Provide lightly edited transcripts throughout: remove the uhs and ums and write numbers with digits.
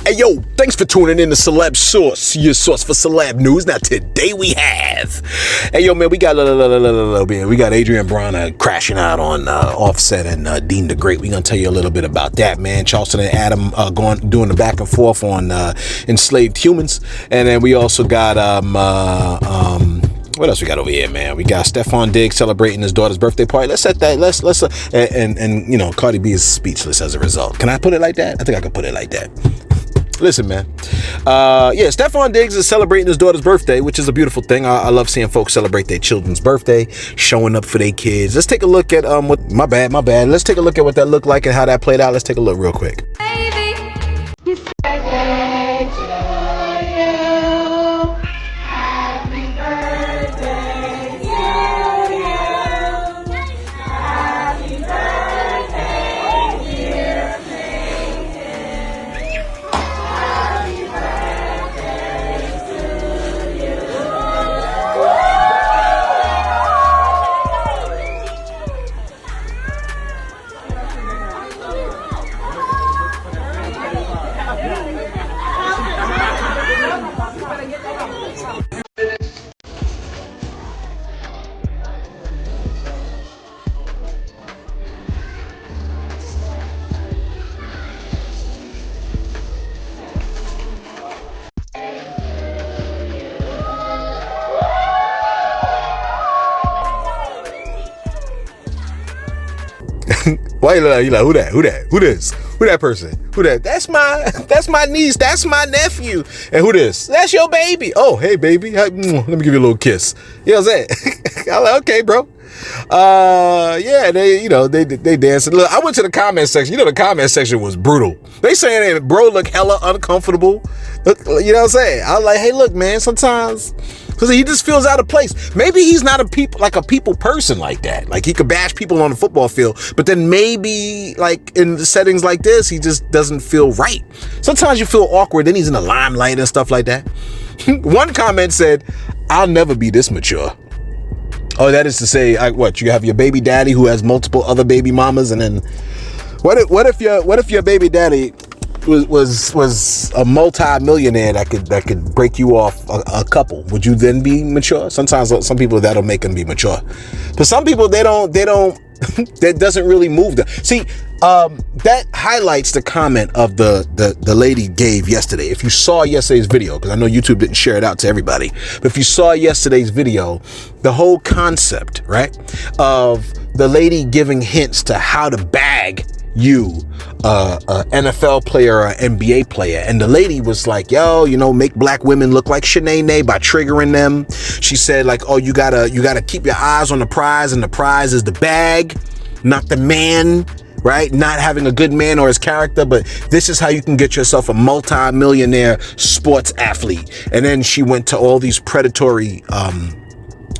Hey, yo, thanks for tuning in to Celeb Source, your source for celeb news. Now, today we have... Hey, yo, man, we got Adrian Bronner crashing out on Offset and Dean the Great. We're going to tell you a little bit about that, man. Charleston and Adam doing the back and forth on enslaved humans. And then we also got... what else we got over here, man? We got Stefon Diggs celebrating his daughter's birthday party. Let's set that. And you know, Cardi B is speechless as a result. Can I put it like that? I think I can put it like that. Listen, man. Stefon Diggs is celebrating his daughter's birthday, which is a beautiful thing. I love seeing folks celebrate their children's birthday, showing up for their kids. Let's take a look at my bad. Let's take a look at what that looked like and how that played out. Let's take a look real quick. Why you like who that? Who this? Who that person? Who that? That's my niece. That's my nephew. And who this? That's your baby. Oh, hey baby. Let me give you a little kiss. You know what I'm saying? I'm like, okay, bro. They dancing. Look, I went to the comment section. You know, the comment section was brutal. They saying that bro look hella uncomfortable. Look, you know what I'm saying? I was like, hey, look, man, sometimes because he just feels out of place. Maybe he's not a people person like that. Like he could bash people on the football field, but then maybe like in the settings like this, he just doesn't feel right. Sometimes you feel awkward. Then he's in the limelight and stuff like that. One comment said, "I'll never be this mature." Oh, that is to say, you have your baby daddy who has multiple other baby mamas, and then what if your baby daddy was a multi-millionaire that could break you off a couple? Would you then be mature? Sometimes some people that'll make them be mature, but some people they don't that doesn't really move them. See, that highlights the comment of the lady gave yesterday. If you saw yesterday's video, because I know YouTube didn't share it out to everybody, but if you saw yesterday's video, the whole concept, right, of the lady giving hints to how to bag you, a NFL player or NBA player, and the lady was like, yo, make black women look like Shanae by triggering them. She said like, oh, you gotta keep your eyes on the prize, and the prize is the bag, not the man, right? Not having a good man or his character, but this is how you can get yourself a multi-millionaire sports athlete. And then she went to all these predatory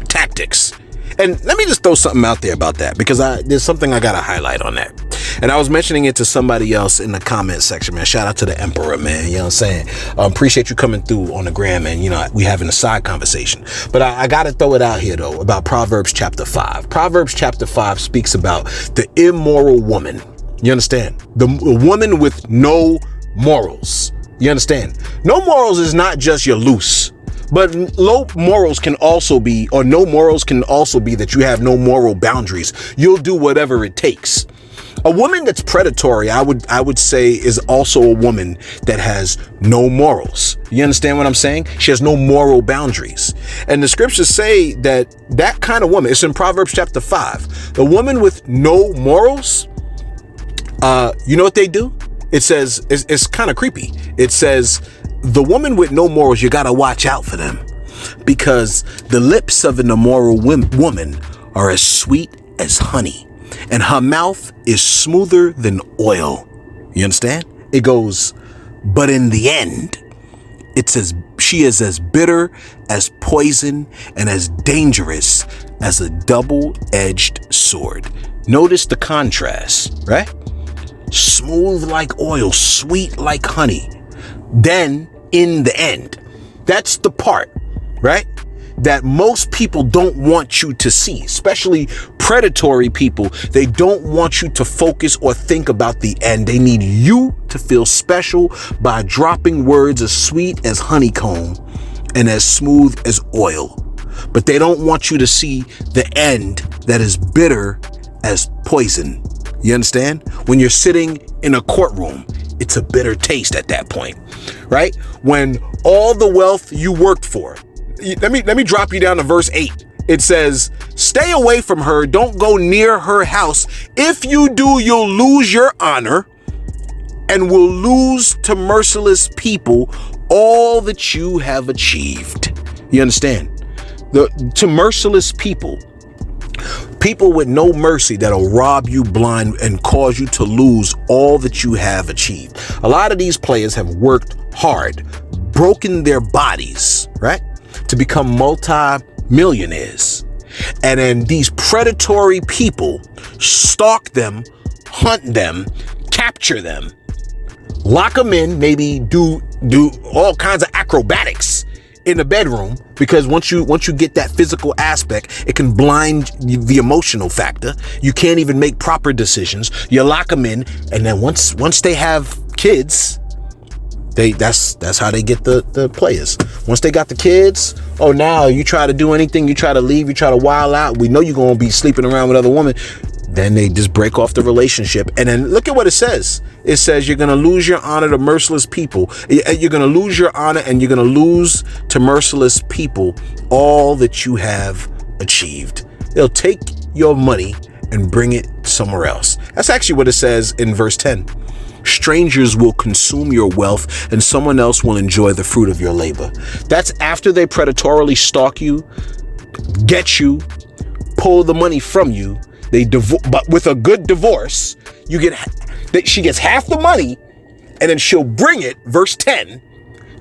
tactics. And let me just throw something out there about that, because there's something I gotta highlight on that. And I was mentioning it to somebody else in the comment section, man. Shout out to the Emperor, man. You know what I'm saying? Appreciate you coming through on the gram, and we having a side conversation. But I got to throw it out here, though, about Proverbs chapter 5. Proverbs chapter 5 speaks about the immoral woman. You understand? The woman with no morals. You understand? No morals is not just you're loose. But low morals can also be, or no morals can also be that you have no moral boundaries. You'll do whatever it takes. A woman that's predatory, I would say, is also a woman that has no morals. You understand what I'm saying? She has no moral boundaries. And the scriptures say that kind of woman, it's in Proverbs chapter 5. The woman with no morals, you know what they do? It says, it's kind of creepy. It says, the woman with no morals, you got to watch out for them, because the lips of an immoral woman are as sweet as honey, and her mouth is smoother than oil. You understand? It goes, but in the end, she is as bitter as poison and as dangerous as a double-edged sword. Notice the contrast, right? Smooth like oil, sweet like honey. Then in the end, that's the part, right? that most people don't want you to see, especially predatory people. They don't want you to focus or think about the end. They need you to feel special by dropping words as sweet as honeycomb and as smooth as oil. But they don't want you to see the end that is bitter as poison. You understand? When you're sitting in a courtroom, it's a bitter taste at that point, right? When all the wealth you worked for, let me drop you down to verse 8. It says, stay away from her. Don't go near her house. If you do, you'll lose your honor and will lose to merciless people all that you have achieved. You understand? To merciless people with no mercy that'll rob you blind and cause you to lose all that you have achieved. A lot of these players have worked hard, broken their bodies, right, to become multi-millionaires. And then these predatory people stalk them, hunt them, capture them, lock them in, maybe do all kinds of acrobatics in the bedroom, because once you get that physical aspect, it can blind the emotional factor. You can't even make proper decisions. You lock them in, and then once they have kids, that's how they get the players. Once they got the kids, oh, now you try to do anything, you try to leave, you try to wild out. We know you're gonna be sleeping around with other women. Then they just break off the relationship. And then look at what it says. It says you're going to lose your honor to merciless people. You're going to lose your honor and you're going to lose to merciless people all that you have achieved. They'll take your money and bring it somewhere else. That's actually what it says in verse 10. Strangers will consume your wealth and someone else will enjoy the fruit of your labor. That's after they predatorily stalk you, get you, pull the money from you. But with a good divorce, she gets half the money and then she'll bring it, verse 10,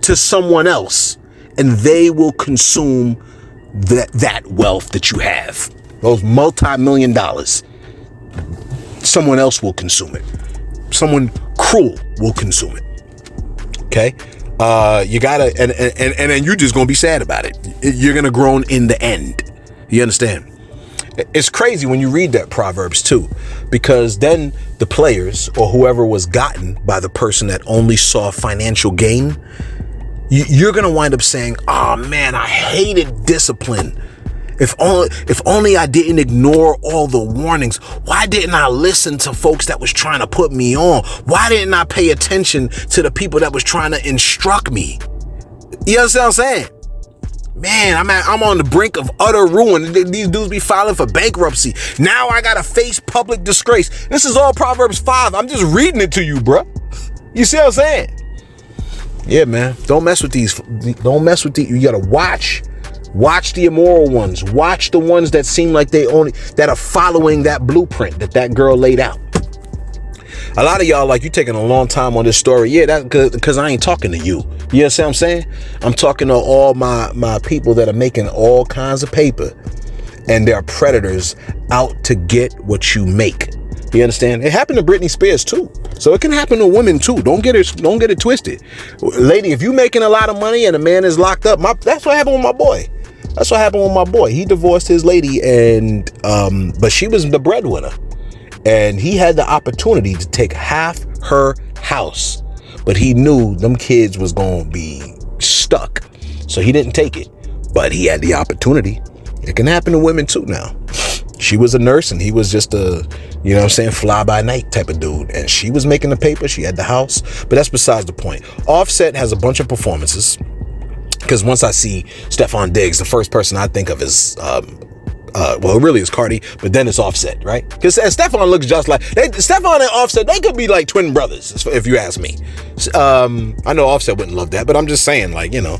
to someone else, and they will consume that wealth that you have, those multi-million dollars. Someone else will consume it. Someone cruel will consume it. Okay? You gotta, and then you're just gonna be sad about it. You're gonna groan in the end. You understand? It's crazy when you read that Proverbs too, because then the players or whoever was gotten by the person that only saw financial gain, you're going to wind up saying, oh man, I hated discipline. If only I didn't ignore all the warnings. Why didn't I listen to folks that was trying to put me on? Why didn't I pay attention to the people that was trying to instruct me? You understand what I'm saying? Man, I'm on the brink of utter ruin. These dudes be filing for bankruptcy. Now I gotta face public disgrace. This is all Proverbs 5. I'm just reading it to you, bruh. You see what I'm saying? Yeah, man. Don't mess with these. Don't mess with these. You gotta watch. Watch the immoral ones. Watch the ones that seem like that are following that blueprint that girl laid out. A lot of y'all, like, you taking a long time on this story. Yeah, that's because I ain't talking to you. You know what I'm saying? I'm talking to all my people that are making all kinds of paper, and they're predators out to get what you make. You understand? It happened to Britney Spears too. So it can happen to women too. Don't get it twisted. Lady, if you making a lot of money and a man is locked up, that's what happened with my boy. That's what happened with my boy. He divorced his lady, and but she was the breadwinner. And he had the opportunity to take half her house, but he knew them kids was going to be stuck. So he didn't take it, but he had the opportunity. It can happen to women too now. She was a nurse and he was just a, you know what I'm saying, fly by night type of dude. And she was making the paper. She had the house, but that's besides the point. Offset has a bunch of performances, because once I see Stefon Diggs, the first person I think of is, well, it really is Cardi, but then it's Offset, right? Because Stefon looks just like Stefon and Offset. They could be like twin brothers, if you ask me. I know Offset wouldn't love that, but I'm just saying, like, you know,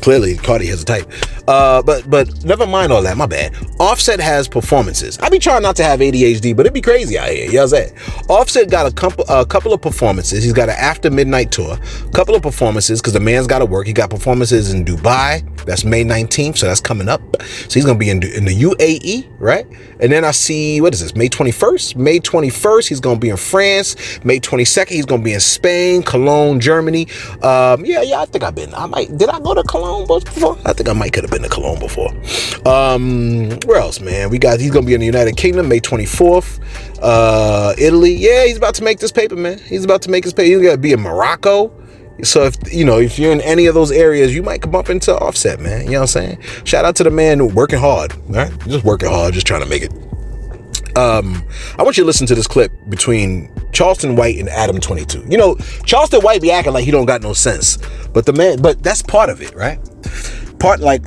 clearly Cardi has a type. But never mind all that. My bad. Offset has performances. I be trying not to have ADHD, but it'd be crazy out here. You know what I'm saying? Offset got a couple of performances. He's got an after midnight tour, a couple of performances, because the man's got to work. He got performances in Dubai. That's May 19th, so that's coming up. So he's gonna be in the UAE, right? And then I see, what is this? May 21st. May 21st, he's gonna be in France. May 22nd, he's gonna be in Spain, Cologne, Germany. Yeah, I think I've been. Did I go to Cologne before? I think I might could have been to Cologne before. Where else, man? He's going to be in the United Kingdom, May 24th. Italy. Yeah, he's about to make this paper, man. He's about to make his paper. He's going to be in Morocco. So if you're in any of those areas, you might come up into Offset, man. You know what I'm saying? Shout out to the man working hard, right? Just working hard, just trying to make it. I want you to listen to this clip between Charleston White and Adam 22. Charleston White be acting like he don't got no sense, but that's part of it, right?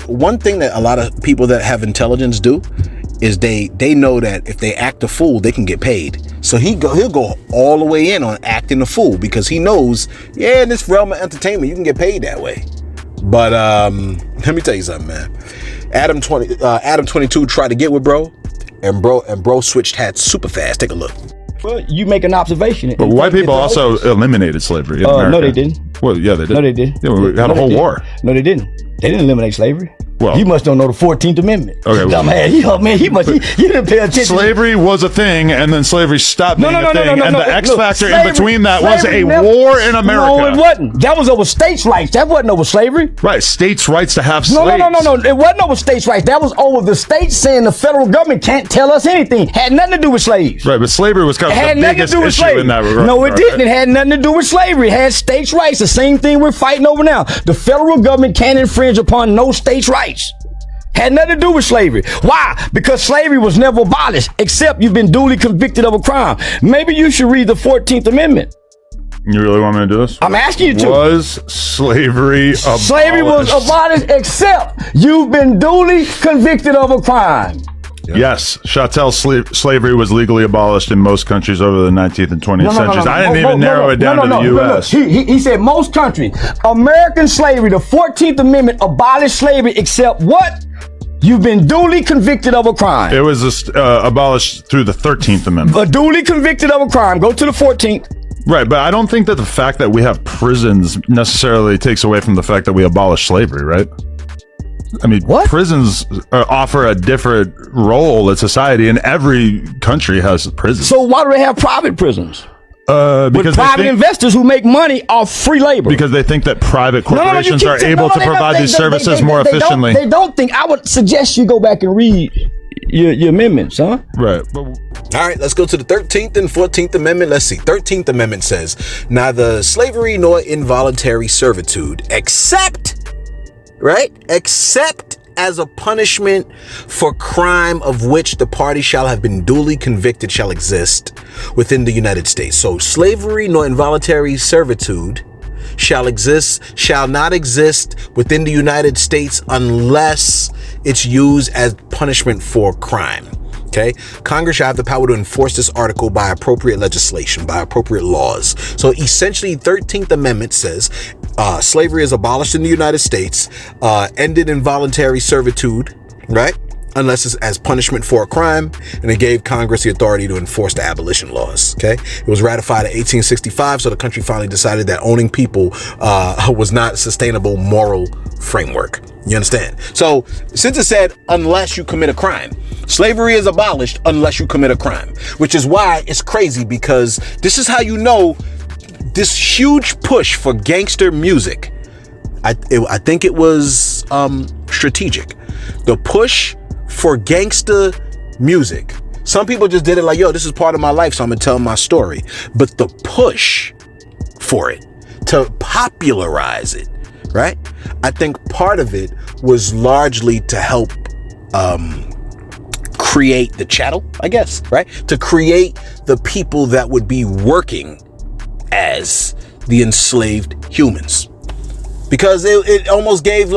One thing that a lot of people that have intelligence do is they know that if they act a fool, they can get paid. So he'll go all the way in on acting a fool because he knows, in this realm of entertainment, you can get paid that way. But let me tell you something, man. Adam 22 tried to get with bro, and bro switched hats super fast. Take a look. Well, you make an observation. But white people also eliminated slavery in America. No, they didn't. Well, yeah, they did. No, they did. Yeah, we had a whole war. No, they didn't. They didn't eliminate slavery. Well, you must don't know the 14th Amendment. Okay, he didn't pay attention. Slavery was a thing, and then slavery stopped being a thing, and the X factor in between that was a war in America. No, it wasn't. That was over states' rights. That wasn't over slavery. Right, states' rights to have slaves. No. It wasn't over states' rights. That was over the states saying the federal government can't tell us anything. Had nothing to do with slaves. Right, but slavery was kind of the biggest issue in that regard. No, it didn't. It had nothing to do with slavery. It had states' rights. The same thing we're fighting over now. The federal government can't infringe upon no states' rights. Had nothing to do with slavery. Why? Because slavery was never abolished, except you've been duly convicted of a crime. Maybe you should read the 14th Amendment. You really want me to do this? I'm asking you to. Was slavery abolished? Slavery was abolished, except you've been duly convicted of a crime. Yes, chattel slavery was legally abolished in most countries over the 19th and 20th centuries. I didn't even narrow it down to the U.S. He said most countries. American slavery, the 14th Amendment abolished slavery, except what? You've been duly convicted of a crime. It was abolished through the 13th Amendment. Duly convicted of a crime. Go to the 14th. Right, but I don't think that the fact that we have prisons necessarily takes away from the fact that we abolished slavery, right? I mean, what? Prisons offer a different role in society, and every country has prisons. So why do they have private prisons? Because with private investors who make money off free labor. Because they think that private corporations are able to provide these services more efficiently. They don't think. I would suggest you go back and read your amendments, huh? Right. All right, let's go to the 13th and 14th Amendment. Let's see. 13th Amendment says, neither slavery nor involuntary servitude, except as a punishment for crime of which the party shall have been duly convicted shall exist within the United States. So slavery nor involuntary servitude shall not exist within the United States unless it's used as punishment for crime. Okay, Congress shall have the power to enforce this article by appropriate legislation, by appropriate laws. So essentially, 13th Amendment says slavery is abolished in the United States, ended involuntary servitude, right? Unless it's as punishment for a crime, and it gave Congress the authority to enforce the abolition laws. Okay, it was ratified in 1865, so the country finally decided that owning people was not a sustainable moral framework. You understand? So since it said unless you commit a crime, slavery is abolished unless you commit a crime, which is why it's crazy, because this is how you know this huge push for gangster music. I think it was strategic. The push for gangster music. Some people just did it like, yo, this is part of my life, so I'm gonna tell my story. But the push for it, to popularize it, right? I think part of it was largely to help create the chattel, I guess, right? To create the people that would be working as the enslaved humans. Because it almost gave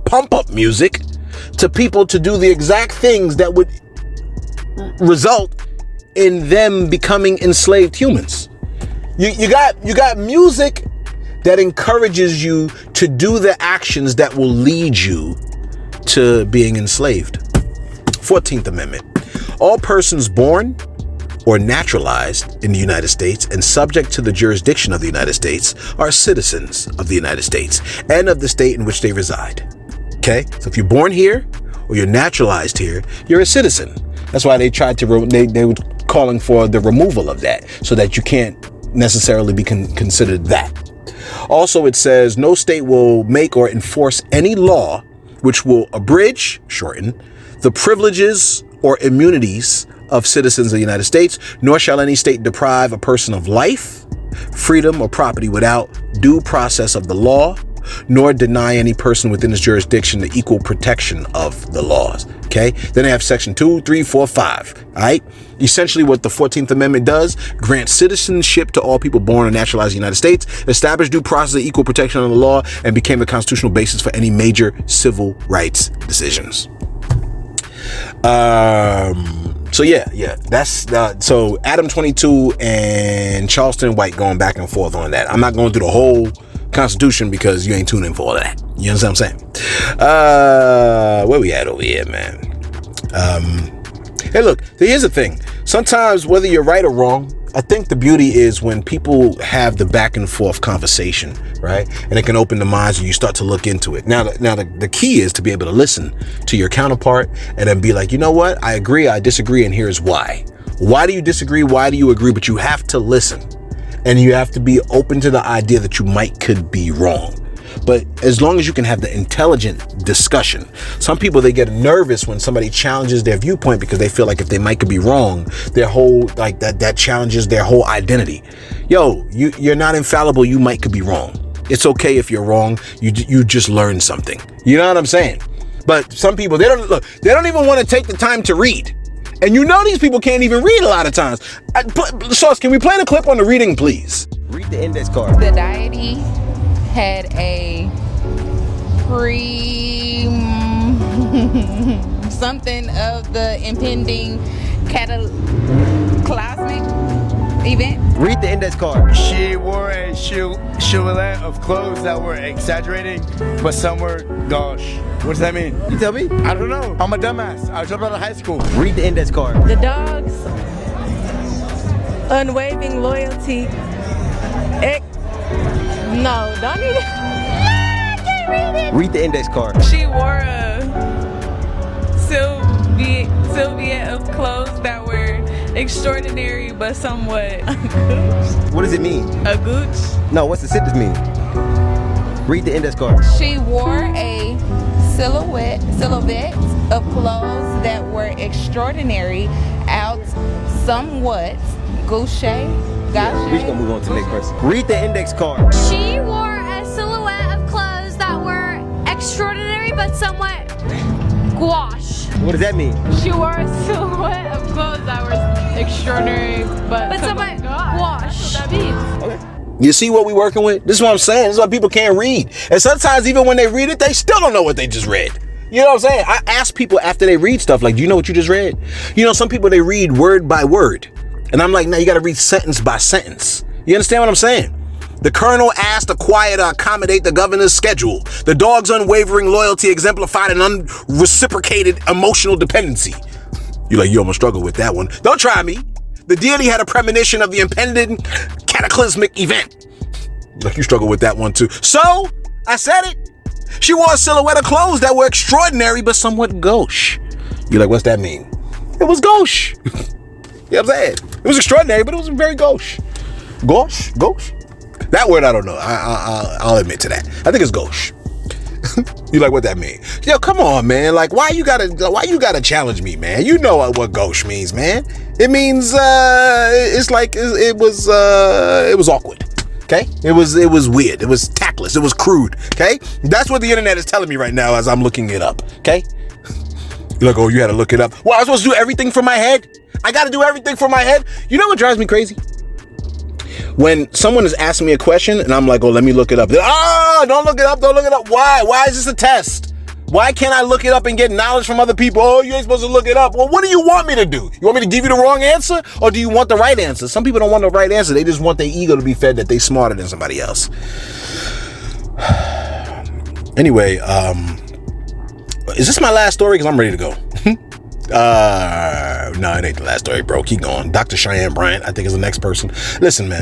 pump up music to people to do the exact things that would result in them becoming enslaved humans. You got music that encourages you to do the actions that will lead you to being enslaved. 14th Amendment. All persons born or naturalized in the United States and subject to the jurisdiction of the United States are citizens of the United States and of the state in which they reside. Okay? So if you're born here or you're naturalized here, you're a citizen. That's why they tried to, they were calling for the removal of that, so that you can't necessarily be considered that. Also, it says no state will make or enforce any law which will abridge, shorten, the privileges or immunities of citizens of the United States, nor shall any state deprive a person of life, freedom, or property without due process of the law, nor deny any person within its jurisdiction the equal protection of the laws. Okay. Then they have section 2, 3, 4, 5. All right. Essentially what the 14th Amendment does, grant citizenship to all people born or naturalized in the United States, establish due process of equal protection of the law, and became the constitutional basis for any major civil rights decisions. So yeah, that's so Adam 22 and Charleston White going back and forth on that. I'm not going through the whole Constitution because you ain't tuning in for all of that. You understand what I'm saying? Where we at over here, man? Hey, look, here's the thing. Sometimes, whether you're right or wrong, I think the beauty is when people have the back and forth conversation, right? And it can open the minds and you start to look into it. Now the key is to be able to listen to your counterpart and then be like, you know what? I agree, I disagree, and here's why. Why do you disagree? Why do you agree? But you have to listen. And you have to be open to the idea that you could be wrong. But as long as you can have the intelligent discussion, some people, they get nervous when somebody challenges their viewpoint because they feel like if they could be wrong, their whole, like that challenges their whole identity. Yo, you're not infallible. You could be wrong. It's okay if you're wrong. You just learned something. You know what I'm saying? But some people, they don't even want to take the time to read. And you know these people can't even read a lot of times. Sauce, can we play the clip on the reading, please? Read the index card. The deity had a something of the impending cataclysmic event. Read the index card. She wore a silhouette of clothes that were exaggerating, but some were gauche. What does that mean? You tell me. I don't know. I'm a dumbass. I dropped out of high school. Read the index card. The dog's unwavering loyalty. No, don't even. I can't read it. Read the index card. She wore a silhouette of clothes that were extraordinary but somewhat gooch. What does it mean? A gooch? No, what's the sentence mean? Read the index card. She wore a silhouette of clothes that were extraordinary, out somewhat gauche. We're just gonna move on to the next person. Read the index card. She wore a silhouette of clothes that were extraordinary but somewhat gouache. What does that mean? She wore a silhouette of clothes that were extraordinary but somewhat gouache. That's what that means. Okay. You see what we working with? This is what I'm saying. This is why people can't read. And sometimes even when they read it, they still don't know what they just read. You know what I'm saying? I ask people after they read stuff like, do you know what you just read? You know, some people, they read word by word. And I'm like, no, you got to read sentence by sentence. You understand what I'm saying? The colonel asked the choir to accommodate the governor's schedule. The dog's unwavering loyalty exemplified an unreciprocated emotional dependency. You're like, yo, I'm gonna struggle with that one. Don't try me. The deity had a premonition of the impending cataclysmic event. Like, you struggle with that one too. So, I said it. She wore a silhouette of clothes that were extraordinary but somewhat gauche. You're like, what's that mean? It was gauche. You know what I'm saying? It was extraordinary, but it was very gauche. Gauche? Gauche? That word, I don't know. I'll admit to that. I think it's gauche. You like what that means? Yo, come on, man. Like, why you gotta challenge me, man? You know what gauche means, man. It means it's like it was awkward. Okay? It was weird. It was tactless. It was crude. Okay? That's what the internet is telling me right now as I'm looking it up. Okay? You're like, oh, you had to look it up. Well, I was supposed to do everything from my head? I got to do everything from my head? You know what drives me crazy? When someone is asking me a question and I'm like, oh, let me look it up. Don't look it up. Don't look it up. Why? Why is this a test? Why can't I look it up and get knowledge from other people? Oh, you ain't supposed to look it up. Well, what do you want me to do? You want me to give you the wrong answer? Or do you want the right answer? Some people don't want the right answer. They just want their ego to be fed that they smarter than somebody else. Anyway, is this my last story? Because I'm ready to go. No, it ain't the last story, bro. Keep going. Dr. Cheyenne Bryant, I think, is the next person. Listen, man.